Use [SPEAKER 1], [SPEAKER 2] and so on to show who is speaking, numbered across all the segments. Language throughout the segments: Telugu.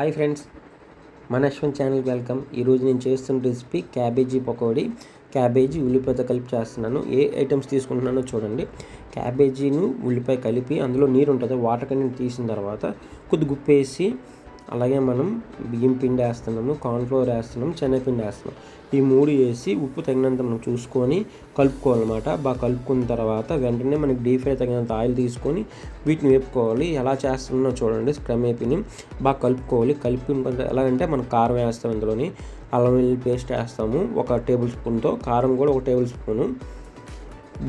[SPEAKER 1] హాయ్ ఫ్రెండ్స్, మన యశ్వంత్ ఛానల్కి వెల్కమ్. ఈరోజు నేను చేస్తున్న రెసిపీ క్యాబేజీ పకోడీ. క్యాబేజీ ఉల్లిపాయతో కలిపి చేస్తున్నాను. ఏ ఐటమ్స్ తీసుకుంటున్నానో చూడండి. క్యాబేజీను ఉల్లిపాయ కలిపి అందులో నీరు ఉంటుంది, వాటర్ కంటెంట్ తీసిన తర్వాత కొద్ది ఉప్పు వేసి, అలాగే మనం బియ్యం పిండి వేస్తున్నాము, కార్న్ఫ్లోర్ వేస్తున్నాము, శనగపిండి వేస్తున్నాం. ఈ మూడు వేసి ఉప్పు తగినంత మనం చూసుకొని కలుపుకోవాలన్నమాట. బాగా కలుపుకున్న తర్వాత వెంటనే మనకి డీప్ ఫ్రై తగినంత ఆయిల్ తీసుకొని వీటిని వేపుకోవాలి. ఎలా చేస్తున్నానో చూడండి. స్క్రమ్ అయిపోయి బాగా కలుపుకోవాలి. కలిపిన ఎలాగంటే మనం కారం వేస్తాం, ఇందులోని అల్లం వెల్లుల్లి పేస్ట్ వేస్తాము 1 టేబుల్ స్పూన్తో, కారం కూడా 1 table spoon,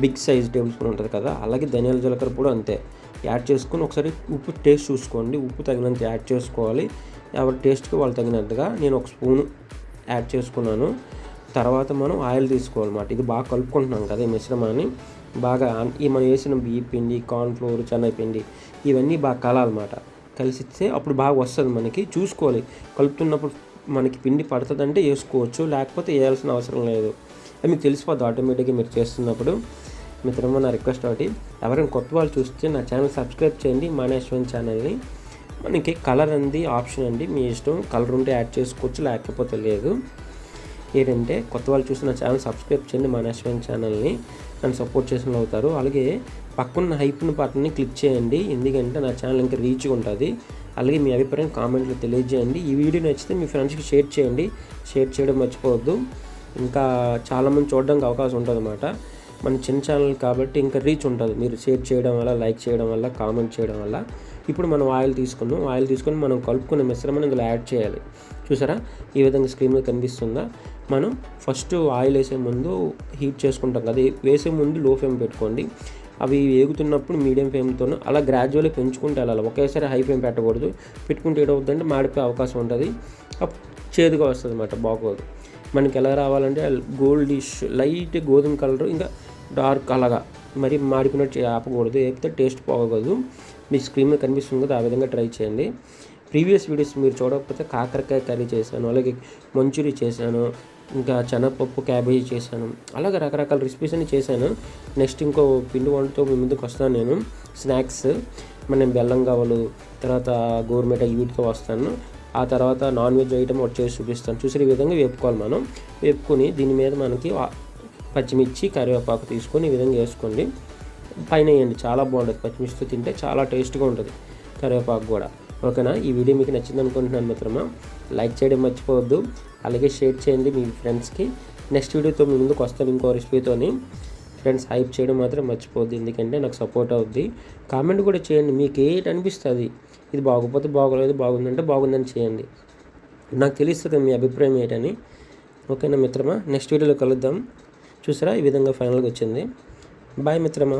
[SPEAKER 1] big size table spoon ఉంటుంది కదా, అలాగే ధనియాల జీలకర్ర కూడా అంతే యాడ్ చేసుకొని ఒకసారి ఉప్పు టేస్ట్ చూసుకోండి. ఉప్పు తగినంత యాడ్ చేసుకోవాలి. ఎవరి టేస్ట్కి వాళ్ళు తగినట్టుగా. నేను 1 స్పూను యాడ్ చేసుకున్నాను. తర్వాత మనం ఆయిల్ తీసుకోవాలన్నమాట. ఇది బాగా కలుపుకుంటున్నాం కదా ఈ మిశ్రమాన్ని. బాగా ఈ మనం వేసిన బియ్య పిండి, కార్న్ఫ్లోర్, శనగపిండి ఇవన్నీ బాగా కలాలన్నమాట. కలిసిస్తే అప్పుడు బాగా వస్తుంది. మనకి చూసుకోవాలి, కలుపుతున్నప్పుడు మనకి పిండి పడుతుందంటే వేసుకోవచ్చు, లేకపోతే వేయాల్సిన అవసరం లేదు. అది మీకు తెలిసిపోద్ది ఆటోమేటిక్గా మీరు చేస్తున్నప్పుడు. మిత్రమా, నా రిక్వెస్ట్ ఒకటి, ఎవరైనా కొత్త వాళ్ళు చూస్తే నా ఛానల్ సబ్స్క్రైబ్ చేయండి, మన యశ్వంత్ ఛానల్ని. మనకి కలర్ అనేది ఆప్షన్ అండి, మీ ఇష్టం. కలర్ ఉంటే యాడ్ చేసుకోవచ్చు, లేకపోతే లేదు. ఏంటంటే కొత్త వాళ్ళు చూసి నా ఛానల్ సబ్స్క్రైబ్ చేయండి, మన యశ్వంత్ ఛానల్ని. నన్ను సపోర్ట్ చేసిన అవుతారు. అలాగే పక్కన హైప్ని బటన్ని క్లిక్ చేయండి, ఎందుకంటే నా ఛానల్ ఇంకా రీచ్గా ఉంటుంది. అలాగే మీ అభిప్రాయం కామెంట్లో తెలియజేయండి. ఈ వీడియో నచ్చితే మీ ఫ్రెండ్స్కి షేర్ చేయండి. షేర్ చేయడం మర్చిపోవద్దు. ఇంకా చాలామంది చూడడానికి అవకాశం ఉంటుంది అన్నమాట. మన చిన్న ఛానల్ కాబట్టి ఇంకా రీచ్ ఉంటుంది. మీరు షేర్ చేయడం వల్ల, లైక్ చేయడం వల్ల, కామెంట్ చేయడం వల్ల. ఇప్పుడు మనం ఆయిల్ తీసుకున్నాం. ఆయిల్ తీసుకొని మనం కలుపుకున్న మిశ్రమాన్ని ఇందులో యాడ్ చేయాలి. చూసారా, ఈ విధంగా స్క్రీన్ మీద కనిపిస్తుందా? మనం ఫస్ట్ ఆయిల్ వేసే ముందు హీట్ చేసుకుంటాం కదా, వేసే ముందు లో ఫ్లేమ్ పెట్టుకోండి. అవి వేగుతున్నప్పుడు మీడియం ఫ్లేమ్తో అలా గ్రాడ్యువల్గా పెంచుకుంటూ వెళ్ళాలి. ఒకేసారి హై ఫ్లేమ్ పెట్టకూడదు. పెట్టుకుంటే ఏడవుతుందంటే మాడిపోయే అవకాశం ఉంటుంది. చేదుగా వస్తుంది అన్నమాట, బాగోదు. మనకి ఎలా రావాలంటే గోల్డిష్ లైట్ గోధుమ కలర్, ఇంకా డార్క్ అలాగా, మరి మాడిపోయినట్టు ఆపకూడదు. వేపితే టేస్ట్ పోగదు. మీ స్క్రీన్ మీద కనిపిస్తుంది కదా, ఆ విధంగా ట్రై చేయండి. ప్రీవియస్ వీడియోస్ మీరు చూడకపోతే కాకరకాయ కర్రీ చేశాను, అలాగే మంచూరియా చేశాను, ఇంకా శనగపప్పు క్యాబేజీ చేశాను, అలాగే రకరకాల రెసిపీస్ అన్ని చేశాను. నెక్స్ట్ ఇంకో పిండి వంటతో మీ ముందుకు వస్తాను నేను. స్నాక్స్ మనం బెల్లం కావాలి, తర్వాత గోరుమిఠ వీటితో వస్తాను. ఆ తర్వాత నాన్ వెజ్ ఐటమ్ ఒకటి చేసి చూపిస్తాను. చూసే విధంగా వేపుకోవాలి. మనం వేపుకొని దీని మీద మనకి పచ్చిమిర్చి, కరివేపాకు తీసుకొని ఈ విధంగా వేసుకోండి. పైన వేయండి, చాలా బాగుంటుంది. పచ్చిమిర్చితో తింటే చాలా టేస్ట్గా ఉంటుంది, కరివేపాకు కూడా. ఓకేనా? ఈ వీడియో మీకు నచ్చింది అనుకుంటున్నాను మిత్రమా. లైక్ చేయడం మర్చిపోవద్దు, అలాగే షేర్ చేయండి మీ ఫ్రెండ్స్కి. నెక్స్ట్ వీడియోతో మీ ముందుకు వస్తాను ఇంకో రెసిపీతోని. ఫ్రెండ్స్, హైప్ చేయడం మాత్రం మర్చిపోవద్దు, ఎందుకంటే నాకు సపోర్ట్ అవుద్ది. కామెంట్ కూడా చేయండి, మీకు ఏంటి అనిపిస్తుంది. ఇది బాగోపోతే బాగోలేదు, బాగుందంటే బాగుందని చేయండి. నాకు తెలుస్తుంది మీ అభిప్రాయం ఏంటని. ఓకేనా మిత్రమా? నెక్స్ట్ వీడియోలో కలుద్దాం. చూసారా, ఈ విధంగా ఫైనల్గా వచ్చింది. బాయ్ మిత్రమా.